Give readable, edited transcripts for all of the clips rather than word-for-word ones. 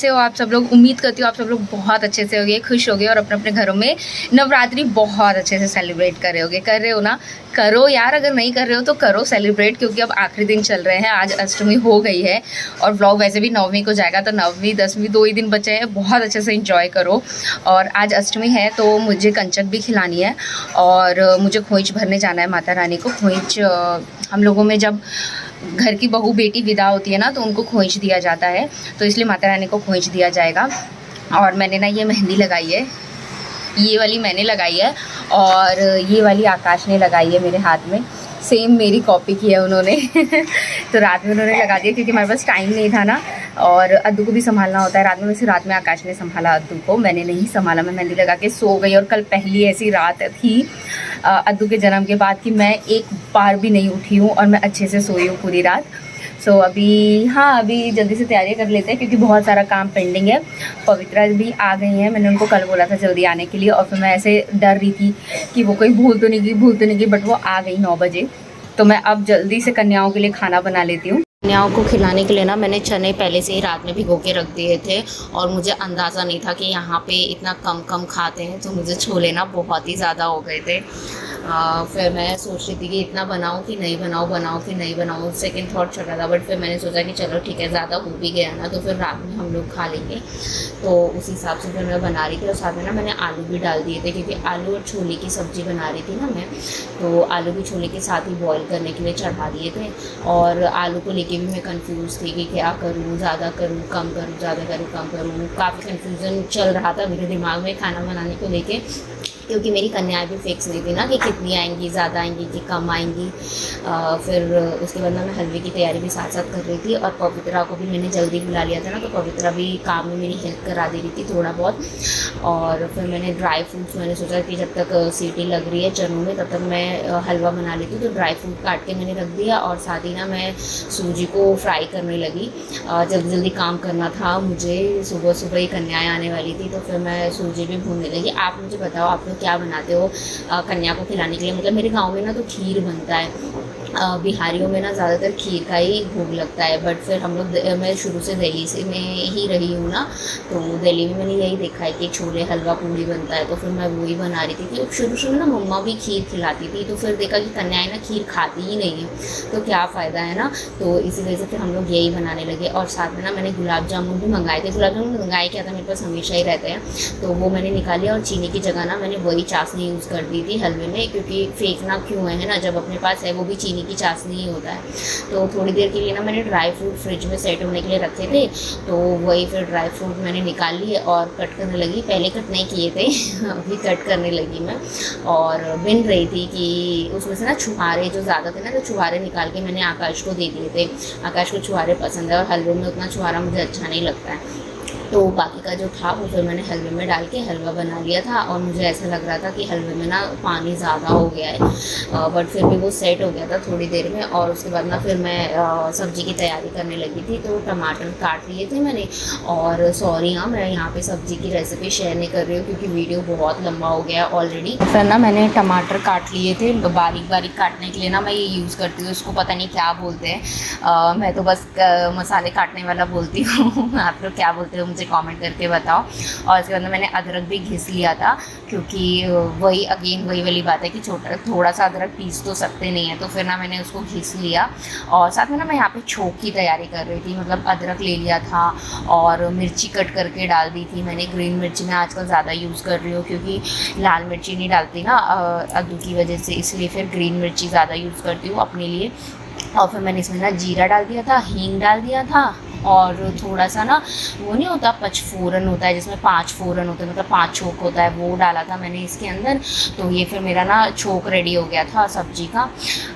कैसे हो आप सब लोग। उम्मीद करती हूँ आप सब लोग बहुत अच्छे से होगे, खुश होगे और अपने अपने घरों में नवरात्रि बहुत अच्छे से सेलिब्रेट कर रहे होगे। कर रहे हो ना, करो यार। अगर नहीं कर रहे हो तो करो सेलिब्रेट, क्योंकि अब आखिरी दिन चल रहे हैं। आज अष्टमी हो गई है और व्लॉग वैसे भी नवमी को जाएगा, तो नवमी 10वीं 2 ही दिन बचे हैं। बहुत अच्छे से इंजॉय करो। और आज अष्टमी है तो मुझे कंचक भी खिलानी है और मुझे खोइच भरने जाना है माता रानी को। खोइच हम लोगों में जब घर की बहू बेटी विदा होती है ना, तो उनको खोइच दिया जाता है, तो इसलिए माता रानी को खोइच दिया जाएगा। और मैंने ना ये मेहंदी लगाई है, ये वाली मैंने लगाई है और ये वाली आकाश ने लगाई है मेरे हाथ में। सेम मेरी कॉपी की है उन्होंने तो रात में उन्होंने लगा दिया क्योंकि हमारे पास टाइम नहीं था ना, और अद्दू को भी संभालना होता है रात में। वैसे रात में आकाश ने संभाला अद्दू को, मैंने नहीं संभाला। मैं मेहंदी लगा के सो गई और कल पहली ऐसी रात थी अद्दू के जन्म के बाद कि मैं एक बार भी नहीं उठी हूँ और मैं अच्छे से सोई हूँ पूरी रात। सो अभी जल्दी से तैयारी कर लेते हैं क्योंकि बहुत सारा काम पेंडिंग है। पवित्रा भी आ गई हैं, मैंने उनको कल बोला था जल्दी आने के लिए, और फिर मैं ऐसे डर रही थी कि वो कोई भूल तो नहीं गई, बट वो आ गई 9 बजे। तो मैं अब जल्दी से कन्याओं के लिए खाना बना लेती हूँ। कन्याओं को खिलाने के लिए ना मैंने चने पहले से ही रात में भिगो के रख दिए थे और मुझे अंदाज़ा नहीं था कि यहाँ पे इतना कम खाते हैं, तो मुझे छोले ना बहुत ही ज़्यादा हो गए थे। फिर मैं सोच रही थी कि इतना बनाऊँ कि नहीं बनाऊँ, सेकंड थॉट चल रहा था। बट फिर मैंने सोचा कि चलो ठीक है, ज़्यादा हो भी गया ना, तो फिर रात में हम लोग खा लेंगे। तो उस हिसाब से फिर मैं बना रही थी और साथ में ना मैंने आलू भी डाल दिए थे क्योंकि आलू और छोले की सब्ज़ी बना रही थी ना मैं, तो आलू भी छोले के साथ ही बॉईल करने के लिए चढ़ा दिए थे। और आलू को लेके भी मैं कंफ्यूज थी कि क्या करूँ, ज़्यादा करूँ, कम करूँ, ज़्यादा करूँ, कम करूँ। काफ़ी कन्फ्यूज़न चल रहा था मेरे दिमाग में खाना बनाने को लेके, क्योंकि मेरी कन्याएं भी फिक्स नहीं थी ना कि कितनी आएंगी, ज़्यादा आएंगी कि कम आएंगी। फिर उसके बाद मैं हलवे की तैयारी भी साथ साथ कर रही थी और पवित्रा को भी मैंने जल्दी बुला लिया था ना, तो पवित्रा भी काम में मेरी हेल्प करा दे रही थी थोड़ा बहुत। और फिर मैंने ड्राई फ्रूट्स, मैंने सोचा कि जब तक सीटी लग रही है चनों में तब तक मैं हलवा बना लेती हूँ, तो ड्राई फ्रूट काट के मैंने रख दिया। और साथ ही ना मैं सूजी को फ्राई करने लगी। जल्दी काम करना था मुझे, सुबह ही कन्याएँ आने वाली थी, तो फिर मैं सूजी भी भूनने लगी। आप मुझे बताओ आप लोग क्या बनाते हो कन्या को खिलाने के लिए। मतलब मेरे गांव में ना तो खीर बनता है, बिहारियों में ना ज़्यादातर खीर का ही भोग लगता है। बट फिर हम लोग, मैं शुरू से दिल्ली से में ही रही हूँ ना, तो दिल्ली में मैंने यही देखा है कि छोले हलवा पूड़ी बनता है, तो फिर मैं वही बना रही थी। कि शुरू में ना मम्मा भी खीर खिलाती थी, तो फिर देखा कि कन्याएँ ना खीर खाती ही नहीं है, तो क्या फ़ायदा है ना, तो इसी वजह से फिर हम लोग यही बनाने लगे। और साथ में ना मैंने गुलाब जामुन भी मंगाए थे। गुलाब जामुन मंगाए क्या था, मेरे पास हमेशा ही रहते हैं, तो वो मैंने निकाल लिया। और चीनी की जगह ना मैंने वही चाशनी यूज़ कर दी थी हलवे में, क्योंकि फेंकना क्यों है ना, जब अपने पास है वो भी चीनी की चाशनी ही होता है। तो थोड़ी देर के लिए ना मैंने ड्राई फ्रूट फ्रिज में सेट होने के लिए रखे थे, तो वही फिर ड्राई फ्रूट मैंने निकाल लिए और कट करने लगी। पहले कट नहीं किए थे अभी कट करने लगी मैं, और बिन रही थी कि उसमें से ना छुहारे जो ज़्यादा थे ना, तो छुहारे निकाल के मैंने आकाश को दे दिए थे। आकाश को छुहारे पसंद है और हलवे में उतना छुहारा मुझे अच्छा नहीं लगता है, तो बाकी का जो था वो फिर मैंने हलवे में डाल के हलवा बना लिया था। और मुझे ऐसा लग रहा था कि हलवे में ना पानी ज़्यादा हो गया है, बट फिर भी वो सेट हो गया था थोड़ी देर में। और उसके बाद ना फिर मैं सब्ज़ी की तैयारी करने लगी थी, तो टमाटर काट लिए थे मैंने। और सॉरी हाँ, मैं यहाँ पे सब्ज़ी की रेसिपी शेयर नहीं कर रही हूँ क्योंकि वीडियो बहुत लंबा हो गया ऑलरेडी। फिर ना मैंने टमाटर काट लिए थे, बारीक बारीक काटने के लिए ना मैं ये यूज़ करती हूँ, इसको पता नहीं क्या बोलते हैं, मैं तो बस मसाले काटने वाला बोलती हूँ आप लोग क्या बोलते हो मुझे कमेंट करके बताओ। और इसके बाद मैंने अदरक भी घिस लिया था, क्योंकि वही वाली बात है कि थोड़ा सा अदरक पीस तो सकते नहीं है, तो फिर ना मैंने उसको घिस लिया। और साथ में ना मैं यहाँ पे छोंक की तैयारी कर रही थी, मतलब अदरक ले लिया था और मिर्ची कट करके डाल दी थी मैंने। ग्रीन मिर्ची मैं आजकल ज़्यादा यूज़ कर रही हूँ क्योंकि लाल मिर्ची नहीं डालती ना अद्दू की वजह से, इसलिए फिर ग्रीन मिर्ची ज़्यादा यूज़ करती हूँ अपने लिए। और फिर मैंने इसमें ना जीरा डाल दिया था, हींग डाल दिया था, और थोड़ा सा ना वो नहीं होता पचफोरन होता है जिसमें 5 फोरन होते हैं, मतलब 5 छोंक होता है, वो डाला था मैंने इसके अंदर। तो ये फिर मेरा ना छोंक रेडी हो गया था सब्जी का,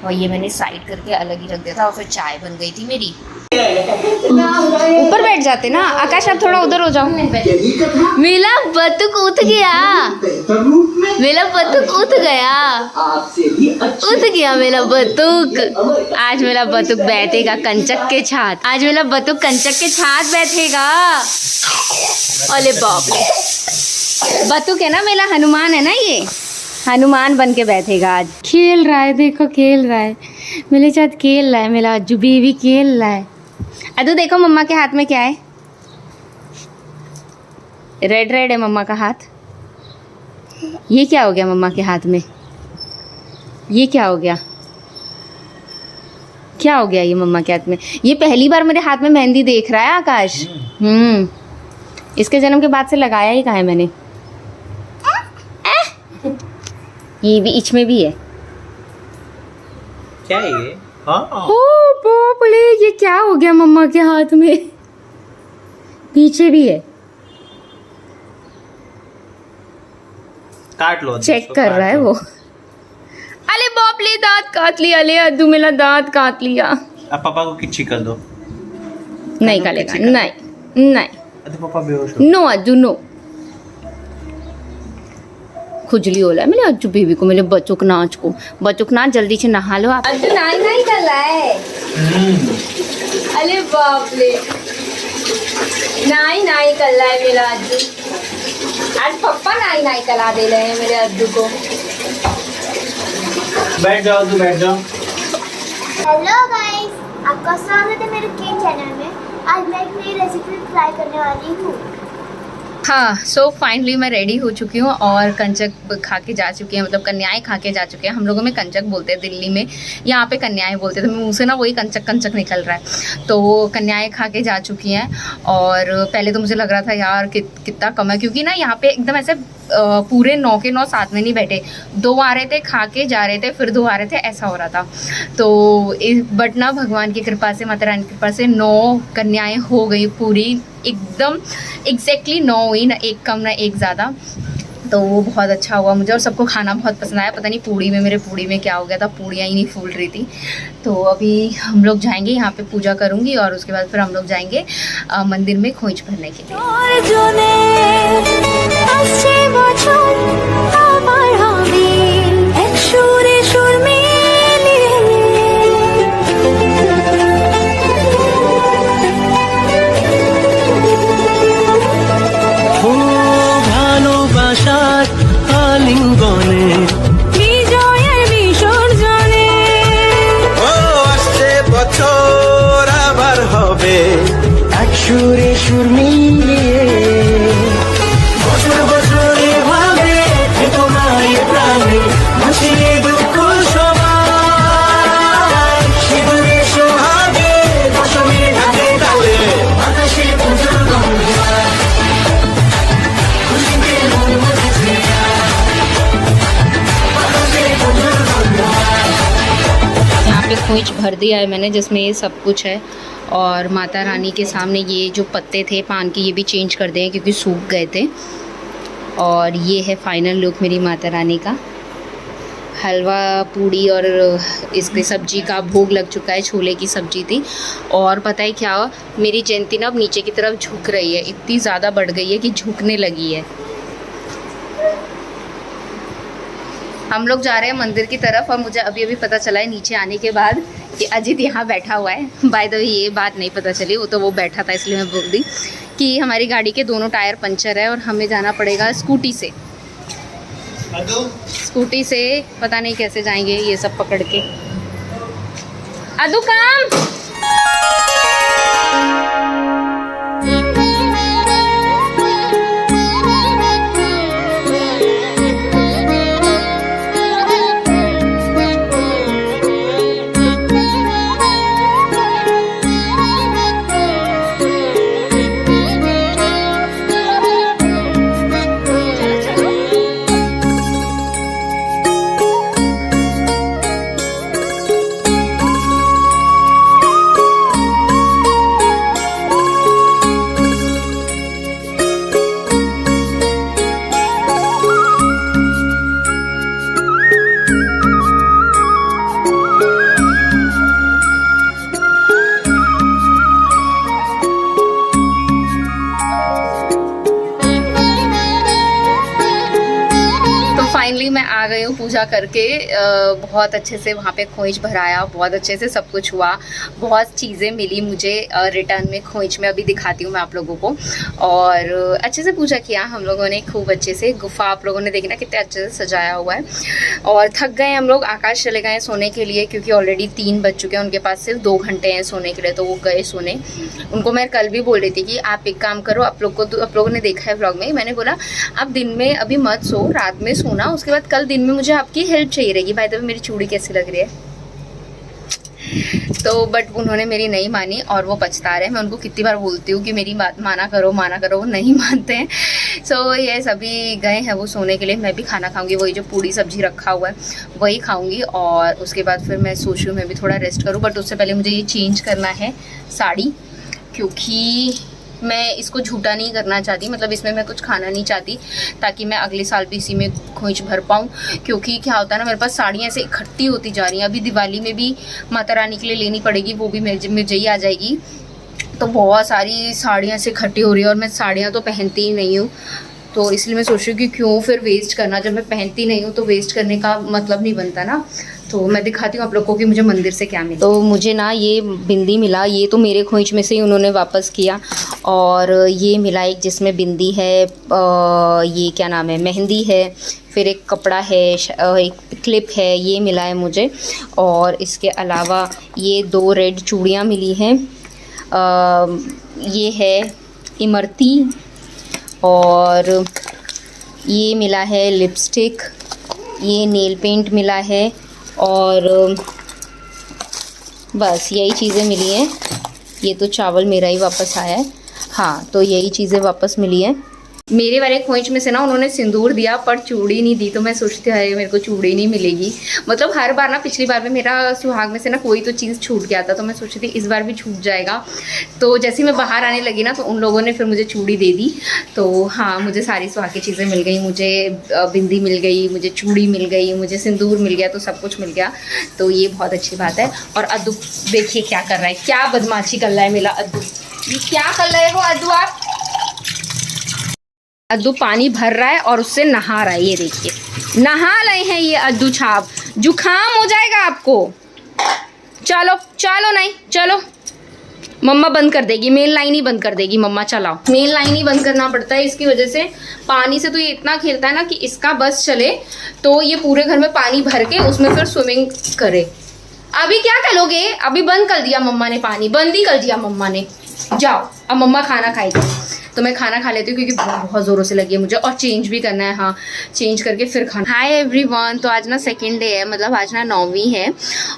और ये मैंने साइड करके अलग ही रख दिया था। और फिर चाय बन गई थी मेरी। ऊपर बैठ जाते ना आकाश, आप थोड़ा उधर हो जाओ। मेरा बतुक उठ गया, मेरा बतुक उठ गया मेरा बतुक। आज मेरा बतुक बैठेगा कंचक के छात, आज मेरा बतुक कंचक के छात बैठेगा। अरे बाप रे, बतुक है ना मेरा, हनुमान है ना, ये हनुमान बन के बैठेगा आज। खेल रहा है, देखो खेल रहा है मेरे साथ, खेल रहा है मेरा अज्जू बेबी, खेल रहा है। अदू देखो मम्मा के हाथ में क्या है, रेड रेड है मम्मा का हाथ। ये क्या हो गया मम्मा के हाथ में? ये क्या हो गया? क्या हो गया ये मम्मा के हाथ में? ये पहली बार मेरे हाथ में मेहंदी देख रहा है आकाश। इसके जन्म के बाद से लगाया ही कहाँ है मैंने। ये भी इच में भी है। क्या है ये? हाँ। ओ बोले, ये क्या हो गया मम्मा के हाथ में? पीछे भी है। काट लो। चेक कर रहा है वो। अले बाप ले, दांत काट लिया। ले अद्दू मेरा दांत काट लिया। अब पापा को किच्ची कर दो। नहीं करेगा, नहीं नहीं। अरे पापा बेहोश हो। नो अद्दू नो। खुजली हो रहा है मेरे अज्जू बेबी को, मेरे बच्चों के नाच को। बच्चों के नाच जल्दी से नहा लो आप। अज्जू नाई नाई कर रहा है। अरे बाप रे, नाई नाई कर रहा है मेरा अज्जू। आज पप्पा नाई नाई करा दे रहे हैं मेरे अज्जू को। बैठ जाओ तू, बैठ जाओ। हेलो गाइस, आपका स्वागत है मेरे केक चैनल में। आज मैं एक नई रेसिपी ट्राई करने वाली हूँ। हाँ, सो फाइनली मैं रेडी हो चुकी हूँ और कंचक खा के जा चुकी हैं, मतलब कन्याएं खा के जा चुके हैं। हम लोगों में कंचक बोलते हैं दिल्ली में, यहाँ पे कन्याएं बोलते हैं। तो मुँह से ना वही कंचक कंचक निकल रहा है। तो कन्याएं खा के जा चुकी हैं। और पहले तो मुझे लग रहा था यार कितना कम है, क्योंकि ना यहाँ पे एकदम ऐसे पूरे 9 के 9 साथ में नहीं बैठे। 2 आ रहे थे, खा के जा रहे थे, फिर 2 आ रहे थे, ऐसा हो रहा था। तो बट ना भगवान की कृपा से, माता रानी की कृपा से 9 कन्याएं हो गई पूरी, एकदम एग्जैक्टली 9 हुई, ना एक कम ना एक ज़्यादा। तो वो बहुत अच्छा हुआ मुझे, और सबको खाना बहुत पसंद आया। पता नहीं मेरे पूड़ी में क्या हो गया था, पूड़ियाँ ही नहीं फूल रही थी। तो अभी हम लोग जाएंगे, यहाँ पे पूजा करूँगी और उसके बाद फिर हम लोग जाएंगे मंदिर में खोइच भरने के लिए। সুরে সুর মিলিয়ে বছর বছরে ভাবে তোমায় প্রাণে ভাসিয়ে দুঃখ সবাই সিঁদুরে সোহাগে বসনে ঢাকে তালে আকাশে পুজোর গন্ধ খুশিতে মন মজেছে আকাশে পুজোর গন্ধ। यहाँ पे खोइच भर दिया है मैंने, जिसमें ये सब कुछ है। और माता रानी के सामने ये जो पत्ते थे पान के, ये भी चेंज कर दें क्योंकि सूख गए थे। और ये है फाइनल लुक मेरी माता रानी का। हलवा, पूड़ी और इसके सब्जी का भोग लग चुका है। छोले की सब्जी थी। और पता है क्या, मेरी जयंती ना अब नीचे की तरफ झुक रही है, इतनी ज़्यादा बढ़ गई है कि झुकने लगी है। हम लोग जा रहे हैं मंदिर की तरफ, और मुझे अभी अभी पता चला है नीचे आने के बाद कि अजीत यहाँ बैठा हुआ है। बाय द वे ये बात नहीं पता चली, वो तो वो बैठा था इसलिए मैं बोल दी कि हमारी गाड़ी के दोनों टायर पंचर है और हमें जाना पड़ेगा स्कूटी से। स्कूटी से पता नहीं कैसे जाएंगे ये सब पकड़ के। अदू काम पूजा करके बहुत अच्छे से वहाँ पे खोइच भराया, बहुत अच्छे से सब कुछ हुआ, बहुत चीज़ें मिली मुझे रिटर्न में खोइच में। अभी दिखाती हूँ मैं आप लोगों को। और अच्छे से पूजा किया हम लोगों ने, खूब अच्छे से। गुफा आप लोगों ने देखी ना कितने अच्छे से सजाया हुआ है। और थक गए हम लोग, आकाश चले गए सोने के लिए क्योंकि ऑलरेडी 3 बज चुके हैं, उनके पास सिर्फ 2 घंटे हैं सोने के लिए, तो वो गए सोने। उनको मैं कल भी बोल रही थी कि आप एक काम करो, आप लोगों ने देखा है व्लॉग में, मैंने बोला आप दिन में अभी मत सो, रात में सोना, उसके बाद कल दिन में मुझे आपकी हेल्प चाहिए रहेगी। बाय द वे मेरी चूड़ी कैसी लग रही है तो बट उन्होंने मेरी नहीं मानी और वो पछता रहे हैं। मैं उनको कितनी बार बोलती हूँ कि मेरी बात माना करो, वो नहीं मानते हैं। सो ये सभी गए हैं वो सोने के लिए। मैं भी खाना खाऊंगी, वही जो पूड़ी सब्जी रखा हुआ है वही खाऊंगी। और उसके बाद फिर मैं सोच रही हूँ मैं भी थोड़ा रेस्ट करूँ, बट उससे पहले मुझे ये चेंज करना है साड़ी, क्योंकि मैं इसको झूठा नहीं करना चाहती, मतलब इसमें मैं कुछ खाना नहीं चाहती, ताकि मैं अगले साल भी इसी में खोइच भर पाऊँ। क्योंकि क्या होता है ना, मेरे पास साड़ियाँ ऐसे इकट्ठी होती जा रही हैं। अभी दिवाली में भी माता रानी के लिए लेनी पड़ेगी, वो भी मुझे ही आ जाएगी। तो बहुत सारी साड़ियाँ से इकट्ठी हो रही है और मैं साड़ियाँ तो पहनती ही नहीं हूँ, तो इसलिए मैं सोच रही हूँ कि क्यों फिर वेस्ट करना। जब मैं पहनती नहीं हूँ तो वेस्ट करने का मतलब नहीं बनता ना। तो मैं दिखाती हूँ आप लोगों को कि मुझे मंदिर से क्या मिला। तो मुझे ना ये बिंदी मिला, ये तो मेरे खोइच में से ही उन्होंने वापस किया। और ये मिला एक जिसमें बिंदी है, ये क्या नाम है, मेहंदी है, फिर एक कपड़ा है, एक क्लिप है, ये मिला है मुझे। और इसके अलावा ये 2 रेड चूड़ियाँ मिली हैं, ये है इमरती, और ये मिला है लिपस्टिक, ये नेल पेंट मिला है, और बस यही चीज़ें मिली हैं। ये तो चावल मेरा ही वापस आया है, हाँ, तो यही चीज़ें वापस मिली हैं। मेरे वाले खोइच में से ना उन्होंने सिंदूर दिया पर चूड़ी नहीं दी, तो मैं सोचती है मेरे को चूड़ी नहीं मिलेगी। मतलब हर बार ना, पिछली बार में मेरा सुहाग में से ना कोई तो चीज़ छूट गया था, तो मैं सोची थी इस बार भी छूट जाएगा। तो जैसे मैं बाहर आने लगी ना, तो उन लोगों ने फिर मुझे चूड़ी दे दी। तो हाँ, मुझे सारी सुहाग की चीज़ें मिल गई, मुझे बिंदी मिल गई, मुझे चूड़ी मिल गई, मुझे सिंदूर मिल गया, तो सब कुछ मिल गया। तो ये बहुत अच्छी बात है। और अद्दू देखिए क्या कर रहा है, क्या बदमाशी कर रहा है मेरा अद्दू। ये क्या कर रहे हो अद्दू आप? अद्दू पानी भर रहा है और उससे नहा रहा है, ये देखिए नहा रहे हैं ये अद्दू छाप। जुकाम हो जाएगा आपको। चलो चलो, नहीं चलो, मम्मा बंद कर देगी, मेन लाइन ही बंद कर देगी मम्मा। चलाओ, मेन लाइन ही बंद करना पड़ता है इसकी वजह से। पानी से तो ये इतना खेलता है ना कि इसका बस चले तो ये पूरे घर में पानी भर के उसमें फिर स्विमिंग करे। अभी क्या करोगे? अभी बंद कर दिया मम्मा ने, पानी बंद ही कर दिया मम्मा ने। जाओ, अब मम्मा खाना खाएगी। तो मैं खाना खा लेती हूँ क्योंकि बहुत ज़ोरों से लगी है मुझे, और चेंज भी करना है। हाँ, चेंज करके फिर खाना। हाय एवरीवन, तो आज ना 2nd डे है, मतलब आज ना 9वीं है।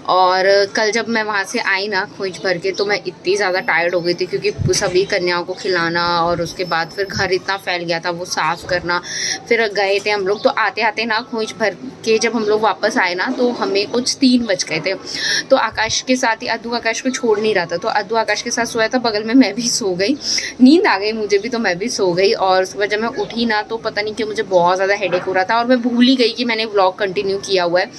और कल जब मैं वहाँ से आई ना खोइच भर के, तो मैं इतनी ज़्यादा टायर्ड हो गई थी क्योंकि सभी कन्याओं को खिलाना, और उसके बाद फिर घर इतना फैल गया था वो साफ़ करना। फिर गए थे हम लोग, तो आते आते ना खोइच भर के जब हम लोग वापस आए ना, तो हमें कुछ 3 बज गए थे। तो आकाश के साथ ही अद्दू आकाश को छोड़ नहीं रहा था, तो अद्दू आकाश के साथ सोया था बगल में, मैं भी सो गई, नींद आ गई मुझे भी, तो मैं भी सो गई। और सुबह जब मैं उठी ना, तो पता नहीं क्यों मुझे बहुत ज़्यादा हेडेक हो रहा था, और मैं भूल ही गई कि मैंने व्लॉग कंटिन्यू किया हुआ है,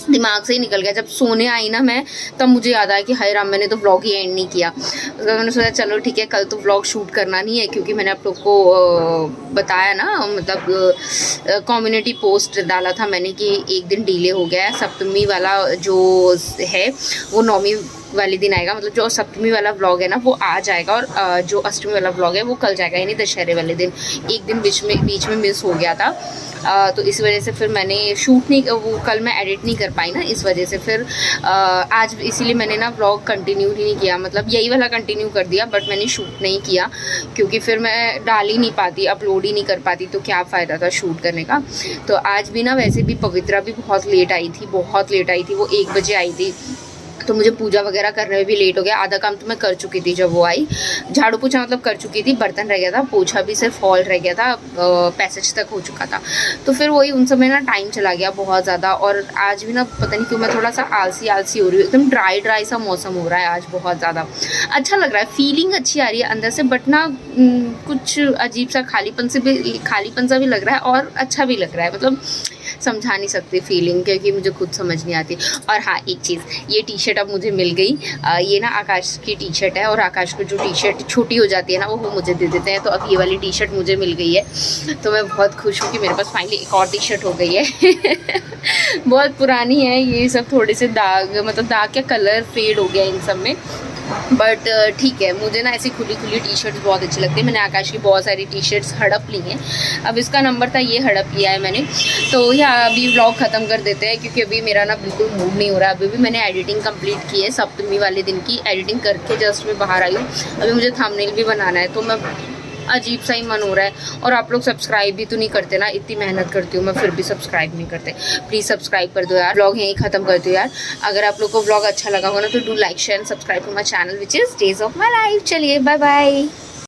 दिमाग से ही निकल गया। जब सोने आई ना मैं, तब मुझे याद आया कि हाय राम, मैंने तो व्लॉग ही एंड नहीं किया। तो मैंने सोचा चलो ठीक है, कल तो व्लॉग शूट करना नहीं है, क्योंकि मैंने आप लोग को बताया ना, मतलब कम्युनिटी पोस्ट डाला था मैंने कि एक दिन डिले हो गया है। सप्तमी वाला जो है वो 9वीं वाले दिन आएगा, मतलब जो सप्तमी वाला व्लॉग है ना वो आ जाएगा, और जो अष्टमी वाला व्लॉग है वो कल जाएगा, यानी दशहरे वाले दिन। एक दिन बीच में मिस हो गया था, तो इस वजह से फिर मैंने शूट नहीं, वो कल मैं एडिट नहीं कर पाई ना, इस वजह से फिर आज इसीलिए मैंने ना व्लॉग कंटिन्यू ही नहीं किया, मतलब यही वाला कंटिन्यू कर दिया, बट मैंने शूट नहीं किया क्योंकि फिर मैं डाल ही नहीं पाती, अपलोड ही नहीं कर पाती, तो क्या फ़ायदा था शूट करने का। तो आज भी ना, वैसे भी पवित्रा भी बहुत लेट आई थी, वो 1 बजे आई थी, तो मुझे पूजा वगैरह करने में भी लेट हो गया। आधा काम तो मैं कर चुकी थी जब वो आई, झाड़ू पोछा मतलब कर चुकी थी, बर्तन रह गया था, पोछा भी सिर्फ हॉल रह गया था, पैसेज तक हो चुका था। तो फिर वही उन सब में ना टाइम चला गया बहुत ज़्यादा। और आज भी ना पता नहीं क्यों मैं थोड़ा सा आलसी हो रही हूँ, एकदम ड्राई सा मौसम हो रहा है आज, बहुत ज़्यादा अच्छा लग रहा है, फीलिंग अच्छी आ रही है अंदर से, बट ना कुछ अजीब सा खालीपन सा भी लग रहा है और अच्छा भी लग रहा है। मतलब समझा नहीं सकती फीलिंग, क्योंकि मुझे खुद समझ नहीं आती। और हाँ, एक चीज़, ये टी शर्ट अब मुझे मिल गई। ये ना आकाश की टी शर्ट है, और आकाश को जो टी शर्ट छोटी हो जाती है ना, वो मुझे दे देते हैं। तो अब ये वाली टी शर्ट मुझे मिल गई है, तो मैं बहुत खुश हूँ कि मेरे पास फाइनली एक और टी शर्ट हो गई है। बहुत पुरानी है ये सब, थोड़े से दाग, मतलब दाग क्या, कलर फेड हो गया इन सब में, बट ठीक है। मुझे ना ऐसी खुली खुली टी शर्ट्स बहुत अच्छी लगती है। मैंने आकाश की बहुत सारी टी शर्ट्स हड़प ली हैं। अब इसका नंबर था, ये हड़प लिया है मैंने। तो यहाँ अभी व्लॉग ख़त्म कर देते हैं, क्योंकि अभी मेरा ना बिल्कुल मूड नहीं हो रहा। अभी भी मैंने एडिटिंग कंप्लीट की है, सप्तमी वाले दिन की एडिटिंग करके जस्ट मैं बाहर आई हूँ। अभी मुझे थंबनेल भी बनाना है, तो मैं अजीब सा ही मन हो रहा है। और आप लोग सब्सक्राइब भी तो नहीं करते ना, इतनी मेहनत करती हूँ मैं, फिर भी सब्सक्राइब नहीं करते। प्लीज़ सब्सक्राइब कर दो यार। व्लॉग यहीं ख़त्म कर दो यार। अगर आप लोग को व्लॉग अच्छा लगा हो ना, तो do like share and subscribe to my channel which is days of my life. चलिए बाय बाय।